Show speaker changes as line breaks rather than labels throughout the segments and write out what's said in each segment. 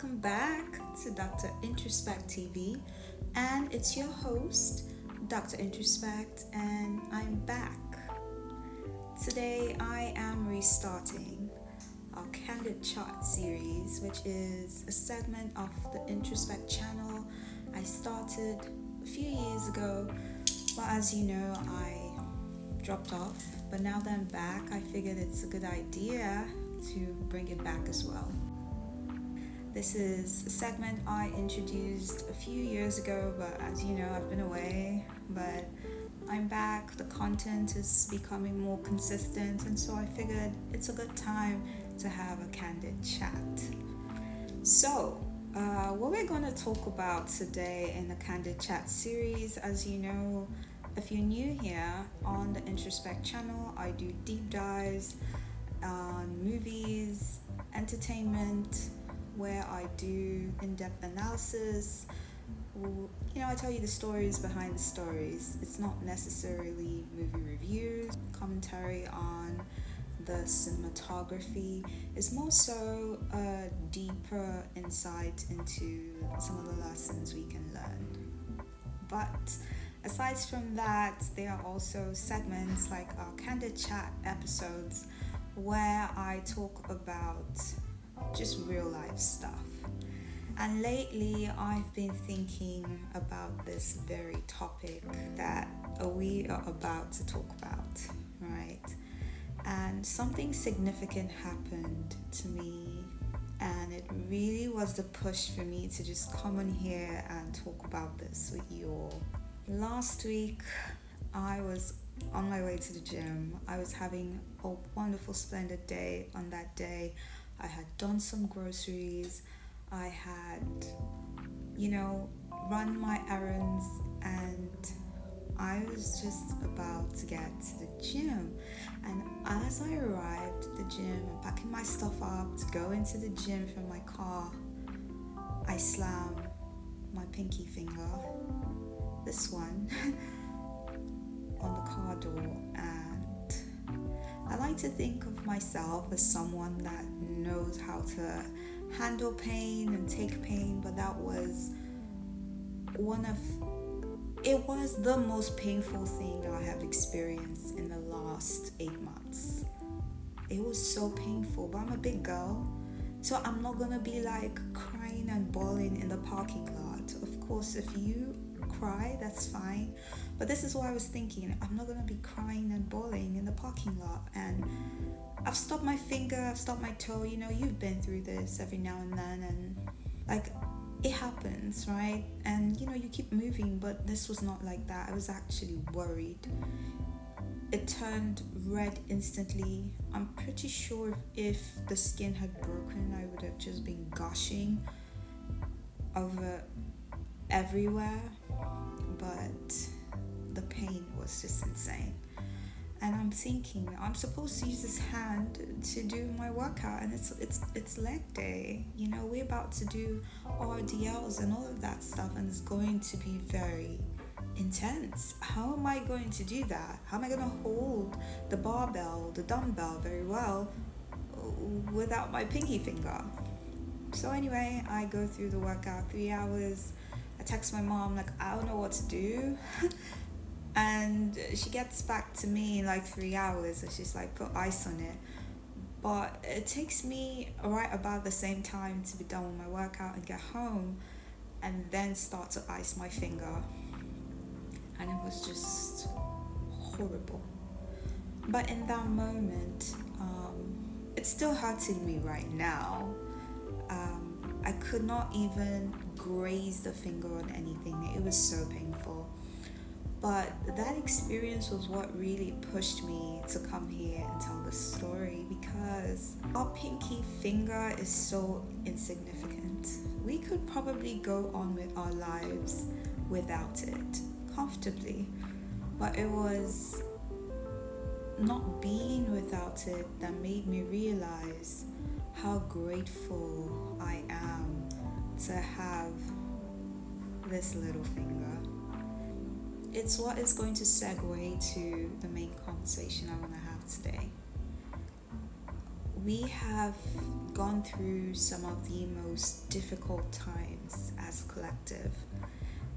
welcome back to Dr. Introspect TV, and it's your host, Dr. Introspect, and I'm back. Today I am restarting our Candid Chat series, which is a segment of the Introspect channel I started a few years ago, but as you know, I dropped off. But now that I'm back, I figured it's a good idea to bring it back as well. This is a segment I introduced a few years ago, but as you know, I've been away, but I'm back. The content is becoming more consistent, and so I figured it's a good time to have a candid chat. So, what we're going to talk about today in the Candid Chat series, as you know, if you're new here on the Introspect channel, I do deep dives on movies, entertainment, where I do in-depth analysis. I tell you the stories behind the stories. It's not necessarily movie reviews, commentary on the cinematography. It's more so a deeper insight into some of the lessons we can learn. But aside from that, there are also segments like our Candid Chat episodes where I talk about just real life stuff. And lately I've been thinking about this very topic that we are about to talk about, right? And something significant happened to me, and it really was the push for me to just come on here and talk about this with you all. Last week I was on my way to the gym. I was having a wonderful, splendid day. On that day I had done some groceries, I had, run my errands, and I was just about to get to the gym. And as I arrived at the gym and packing my stuff up to go into the gym from my car, I slammed my pinky finger, this one, on the car door. And I like to think of myself as someone that knows how to handle pain and take pain, but that was it was the most painful thing I have experienced in the last 8 months. It was so painful, but I'm a big girl, so I'm not gonna be like crying and bawling in the parking lot. Of course, if you cry, that's fine, but this is what I was thinking. I'm not gonna be crying and bawling in the parking lot. And I've stopped my finger, I've stopped my toe. You've been through this every now and then, and it happens, right? And you keep moving, but this was not like that. I was actually worried. It turned red instantly. I'm pretty sure if the skin had broken, I would have just been gushing over everywhere. But the pain was just insane. And I'm thinking, I'm supposed to use this hand to do my workout, and it's leg day. We're about to do RDLs and all of that stuff, and it's going to be very intense. How am I going to do that? How am I going to hold the barbell, the dumbbell very well without my pinky finger? So anyway, I go through the workout, 3 hours. I text my mom, like, I don't know what to do. And she gets back to me in like 3 hours, and she's like, put ice on it. But it takes me right about the same time to be done with my workout and get home, and then start to ice my finger. And it was just horrible. But in that moment, it's still hurting me right now. I could not even graze the finger on anything. It was so painful. But that experience was what really pushed me to come here and tell the story, because our pinky finger is so insignificant. We could probably go on with our lives without it comfortably, but it was not being without it that made me realize how grateful I am to have this little finger. It's what is going to segue to the main conversation I want to have today. We have gone through some of the most difficult times as a collective.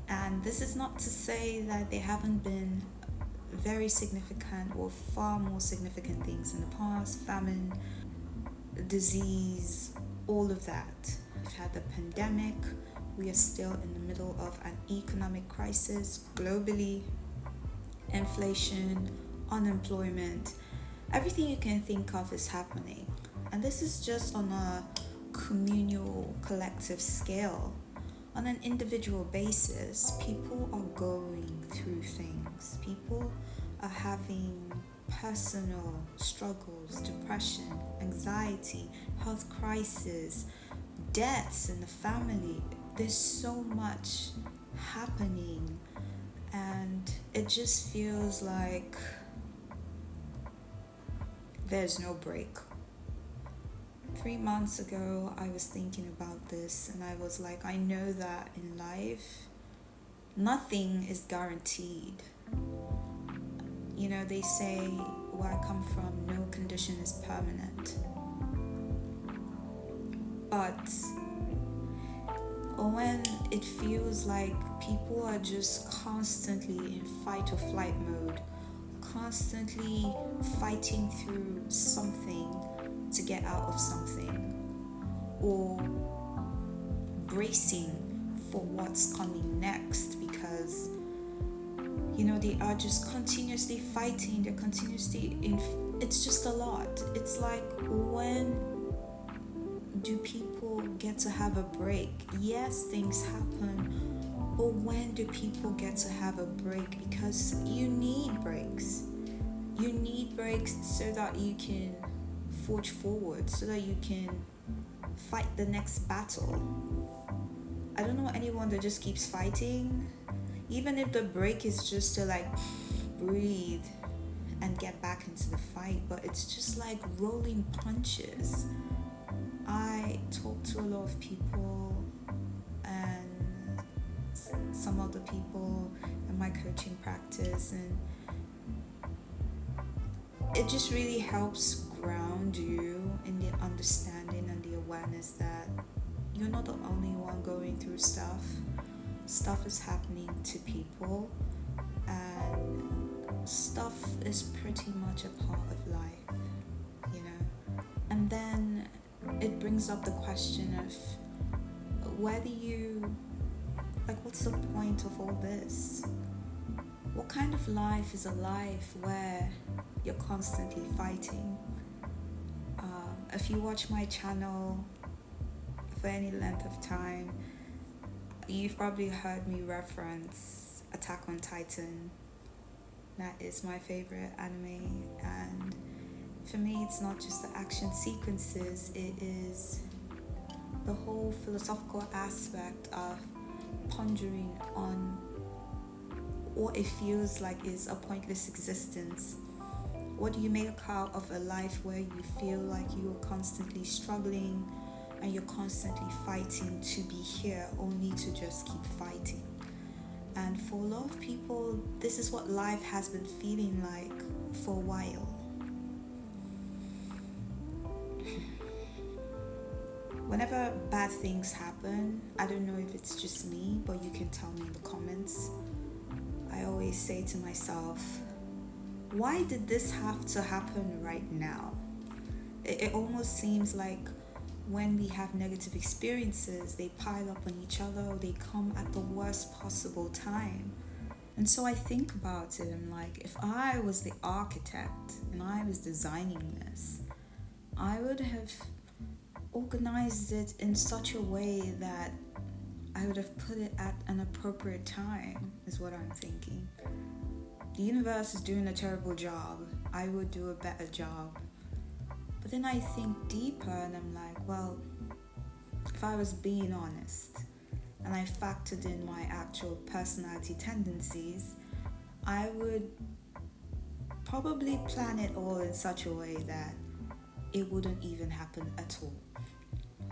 And this is not to say that there haven't been very significant or far more significant things in the past: famine, disease, all of that. We've had the pandemic. We are still in the middle of an economic crisis globally. Inflation, unemployment, everything you can think of is happening. And this is just on a communal, collective scale. On an individual basis, people are going through things. People are having personal struggles, depression, anxiety, health crisis, deaths in the family. There's so much happening, and it just feels like there's no break. 3 months ago, I was thinking about this, and I was like, I know that in life, nothing is guaranteed. You know, they say, where I come from, no condition is permanent. But when it feels like people are just constantly in fight or flight mode, constantly fighting through something to get out of something, or bracing for what's coming next, because they are just continuously fighting, they're continuously it's just a lot. It's like, when do people get to have a break? Yes, things happen, but when do people get to have a break? Because you need breaks. You need breaks so that you can forge forward, so that you can fight the next battle. I don't know anyone that just keeps fighting, even if the break is just to like breathe and get back into the fight, but it's just like rolling punches. I talk to a lot of people, and some other people in my coaching practice, and it just really helps ground you in the understanding and the awareness that you're not the only one going through stuff. Stuff is happening to people, and stuff is pretty much a part of life, And then it brings up the question of whether what's the point of all this? What kind of life is a life where you're constantly fighting? If you watch my channel for any length of time, you've probably heard me reference Attack on Titan. That is my favorite anime, and for me it's not just the action sequences, it is the whole philosophical aspect of pondering on what it feels like is a pointless existence. What do you make out of a life where you feel like you're constantly struggling and you're constantly fighting to be here, only to just keep fighting? And for a lot of people, this is what life has been feeling like for a while. Whenever bad things happen, I don't know if it's just me, but you can tell me in the comments, I always say to myself, why did this have to happen right now? It almost seems like when we have negative experiences, they pile up on each other, or they come at the worst possible time. And so I think about it, and like, if I was the architect and I was designing this, I would have organized it in such a way that I would have put it at an appropriate time, is what I'm thinking. The universe is doing a terrible job. I would do a better job. But then I think deeper, and I'm like, well, if I was being honest and I factored in my actual personality tendencies, I would probably plan it all in such a way that it wouldn't even happen at all.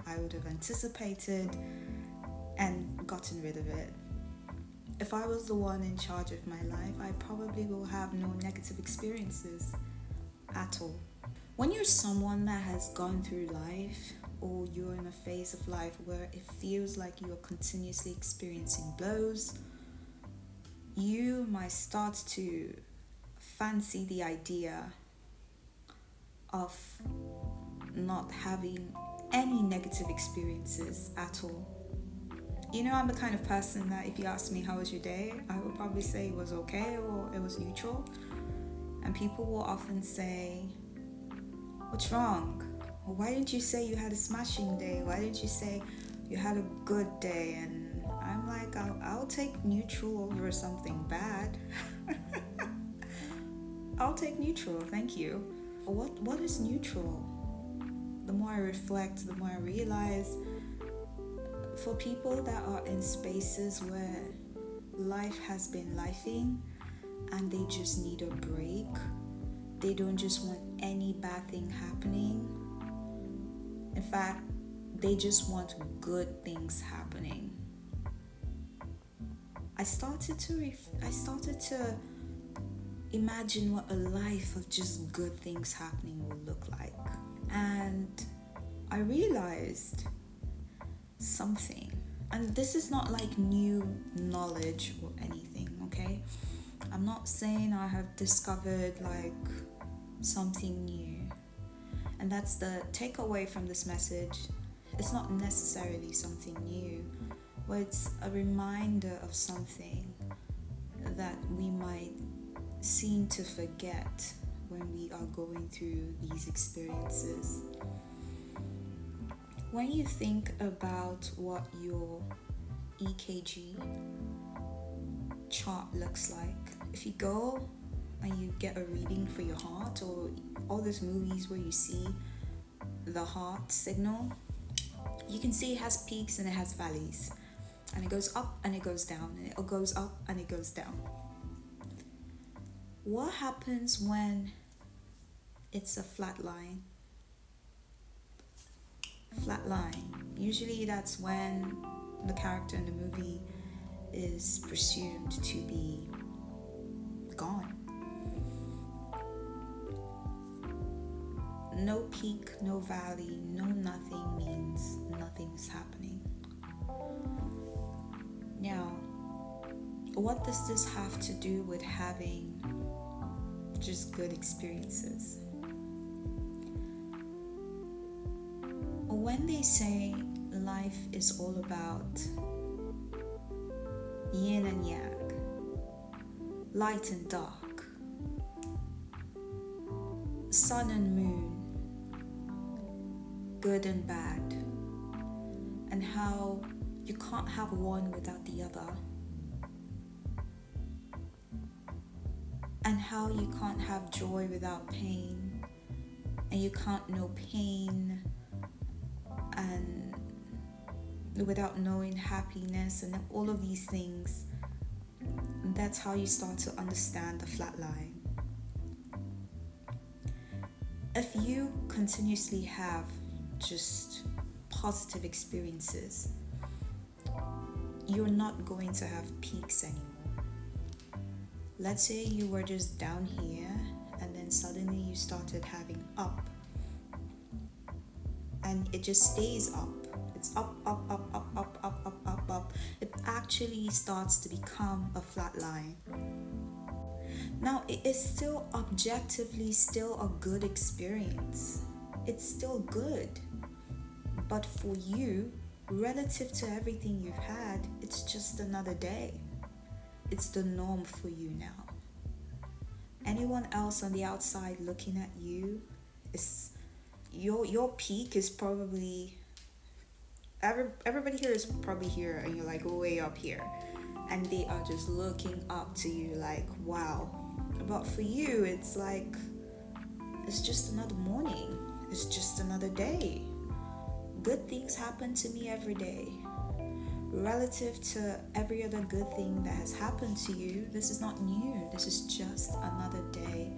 I would have anticipated and gotten rid of it. If I was the one in charge of my life, I probably will have no negative experiences at all. When you're someone that has gone through life, you're in a phase of life where it feels like you are continuously experiencing blows, you might start to fancy the idea of not having any negative experiences at all. You know, I'm the kind of person that if you ask me how was your day, I would probably say it was okay or it was neutral. And people will often say, what's wrong? Or why didn't you say you had a smashing day? Why didn't you say you had a good day? And I'm like, I'll take neutral over something bad. I'll take neutral, thank you. What is neutral? The more I reflect, the more I realize, for people that are in spaces where life has been lifing and they just need a break, they don't just want any bad thing happening. In fact, they just want good things happening. I started to imagine what a life of just good things happening would look like. And I realized something. And this is not like new knowledge or anything, okay? I'm not saying I have discovered like something new. And that's the takeaway from this message. It's not necessarily something new, but it's a reminder of something that we might seem to forget when we are going through these experiences. When you think about what your EKG chart looks like, if you go and you get a reading for your heart, or all those movies where you see the heart signal, you can see it has peaks and it has valleys, and it goes up and it goes down, and it goes up and it goes down. What happens when it's a flat line? Flat line. Usually that's when the character in the movie is presumed to be gone. No peak, no valley, no nothing means nothing's happening. Now, what does this have to do with having just good experiences? When they say life is all about yin and yang, light and dark, sun and moon, good and bad, and how you can't have one without the other, and how you can't have joy without pain, and you can't know pain and without knowing happiness, and all of these things. That's how you start to understand the flat line. If you continuously have just positive experiences, you're not going to have peaks anymore. Let's say you were just down here and then suddenly you started having up, and it just stays up. It's up, up, up, up, up, up, up, up, up. It actually starts to become a flat line. Now, it is still objectively still a good experience. It's still good. But for you, relative to everything you've had, it's just another day. It's the norm for you now. Anyone else on the outside looking at you, is your peak is probably, everybody here is probably here, and you're like way up here, and they are just looking up to you like, wow. But for you, it's like, it's just another morning, it's just another day. Good things happen to me every day. Relative to every other good thing that has happened to you, this is not new. This is just another day.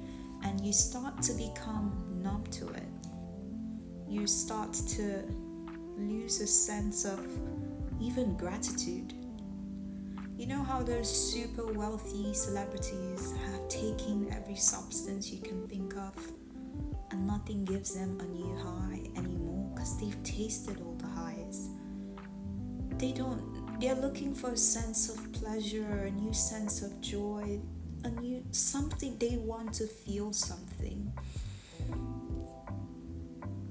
And you start to become numb to it. You start to lose a sense of even gratitude. You know how those super wealthy celebrities have taken every substance you can think of, and nothing gives them a new high anymore because they've tasted all the highs. They're looking for a sense of pleasure, a new sense of joy, a new something. They want to feel something.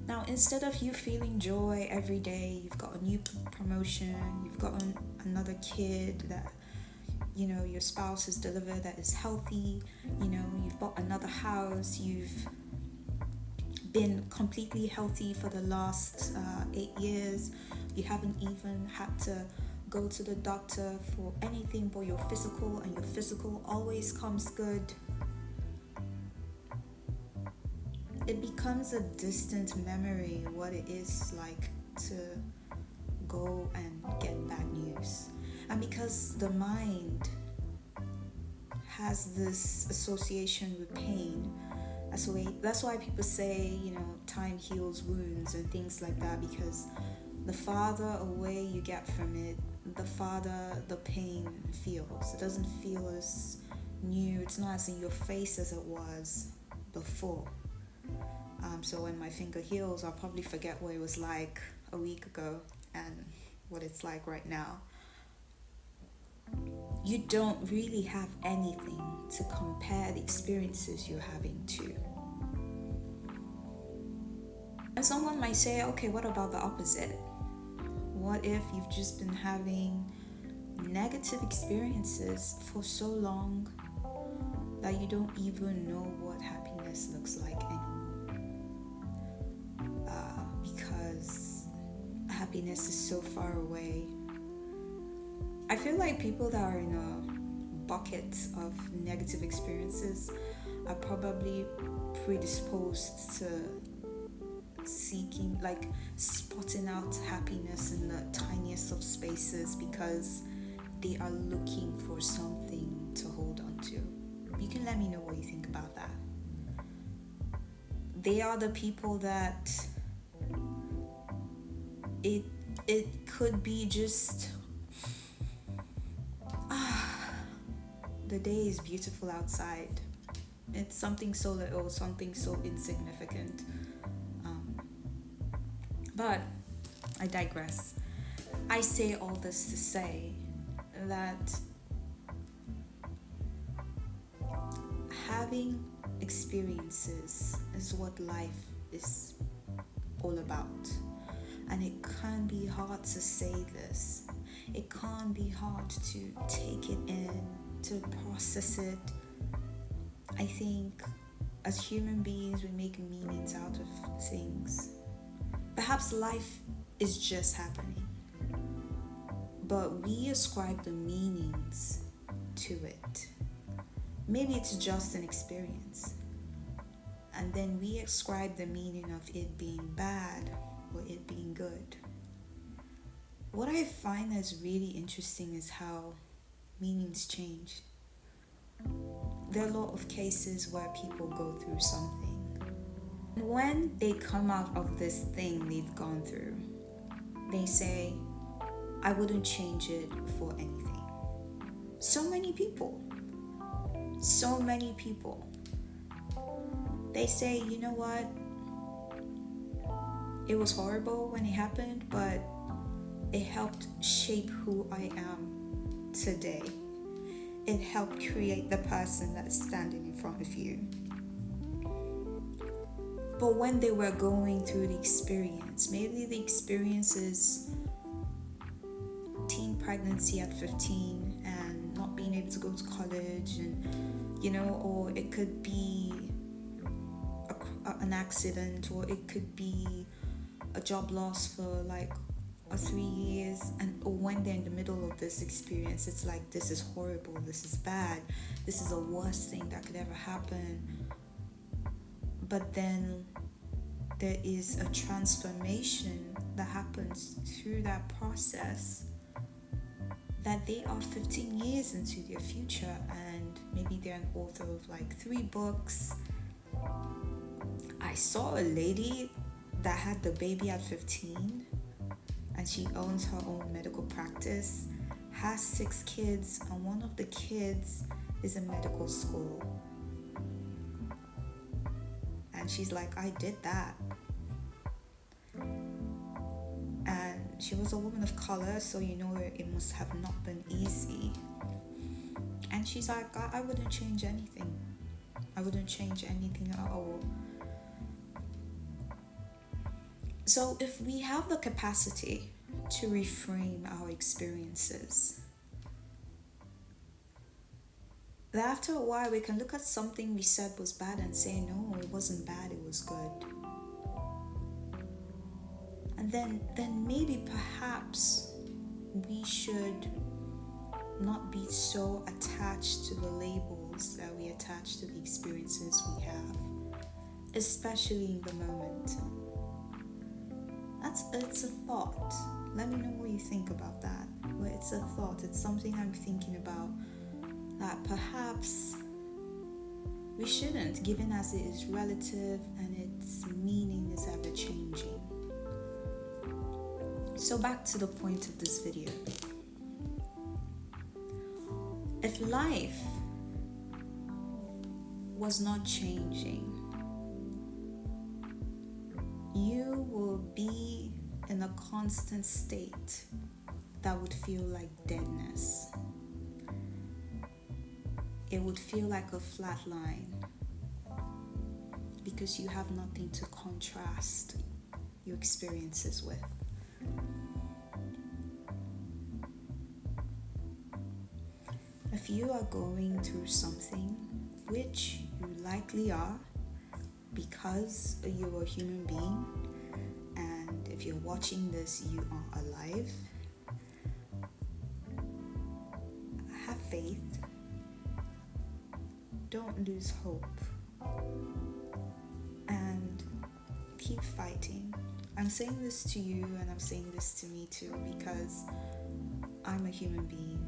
Now, instead of you feeling joy every day, you've got a new promotion, you've got another kid that, your spouse has delivered that is healthy, you've bought another house, you've been completely healthy for the last 8 years, you haven't even had to go to the doctor for anything but your physical, and your physical always comes good. It becomes a distant memory what it is like to go and get bad news. And because the mind has this association with pain, that's why people say, time heals wounds and things like that, because the farther away you get from it, the farther the pain feels. It doesn't feel as new, it's not as in your face as it was before. So when my finger heals, I'll probably forget what it was like a week ago and what it's like right now. You don't really have anything to compare the experiences you're having to. And someone might say, okay, what about the opposite? What if you've just been having negative experiences for so long that you don't even know what happiness looks like anymore? Because happiness is so far away. I feel like people that are in a bucket of negative experiences are probably predisposed to seeking, spotting out happiness in the tiniest of spaces, because they are looking for something to hold on to. You can let me know what you think about that. They are the people that it could be just the day is beautiful outside. It's something so little, something so insignificant. But I digress. I say all this to say that having experiences is what life is all about. And it can be hard to say this. It can be hard to take it in, to process it. I think as human beings, we make meanings out of things. Perhaps life is just happening, but we ascribe the meanings to it. Maybe it's just an experience, and then we ascribe the meaning of it being bad or it being good. What I find is really interesting is how meanings change. There are a lot of cases where people go through something. And when they come out of this thing they've gone through, they say, I wouldn't change it for anything. So many people. They say, you know what? It was horrible when it happened, but it helped shape who I am today. It helped create the person that's standing in front of you. But when they were going through the experience, maybe the experience is teen pregnancy at 15 and not being able to go to college, and or it could be an accident, or it could be a job loss for 3 years, and when they're in the middle of this experience, it's like, this is horrible, this is bad, this is the worst thing that could ever happen. But then there is a transformation that happens through that process, that they are 15 years into their future, and maybe they're an author of 3 books. I saw a lady that had the baby at 15, and she owns her own medical practice, has 6 kids, and one of the kids is in medical school. And she's like, I did that. she was a woman of color, so you know it must have not been easy. And she's like, I wouldn't change anything. I wouldn't change anything at all. So if we have the capacity to reframe our experiences, that after a while we can look at something we said was bad and say, no, it wasn't bad, it was good. And then maybe perhaps we should not be so attached to the labels that we attach to the experiences we have, especially in the moment. It's a thought. Let me know what you think about that. Well, it's a thought. It's something I'm thinking about, that perhaps we shouldn't, given as it is relative and its meaning is ever changing. So back to the point of this video. If life was not changing, you will be in a constant state that would feel like deadness. It would feel like a flat line because you have nothing to contrast your experiences with. If you are going through something, which you likely are, because you're a human being, and if you're watching this, you are alive, have faith. Don't lose hope. And keep fighting. I'm saying this to you and I'm saying this to me too, because I'm a human being.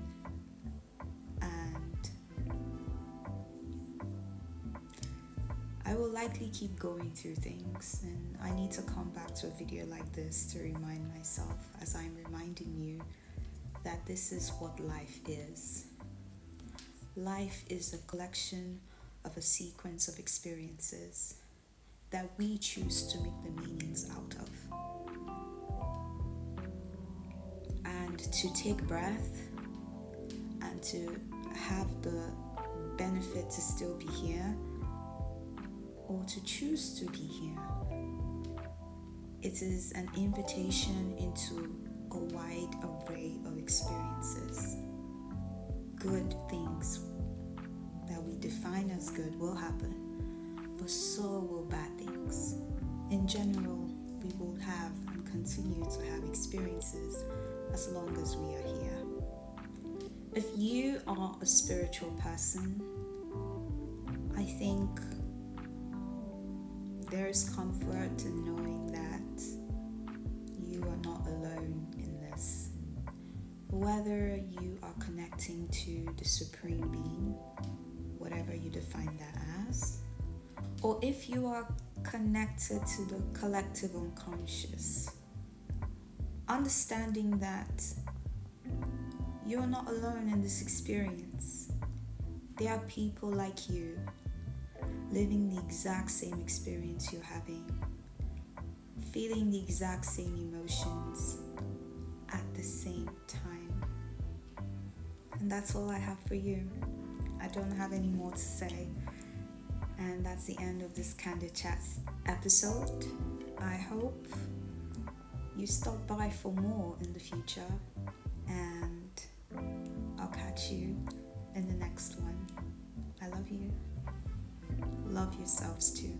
I will likely keep going through things, and I need to come back to a video like this to remind myself, as I'm reminding you, that this is what life is. Life is a collection of a sequence of experiences that we choose to make the meanings out of. And to take breath and to have the benefit to still be here, or to choose to be here, it is an invitation into a wide array of experiences. Good things that we define as good will happen, but so will bad things. In general, we will have and continue to have experiences as long as we are here. If you are a spiritual person, I think there is comfort in knowing that you are not alone in this. Whether you are connecting to the Supreme Being, whatever you define that as, or if you are connected to the collective unconscious, understanding that you're not alone in this experience. There are people like you living the exact same experience you're having, feeling the exact same emotions at the same time. And that's all I have for you. I don't have any more to say. And that's the end of this Candid Chat episode. I hope you stop by for more in the future, and I'll catch you in the next one. I love you. Love yourselves too.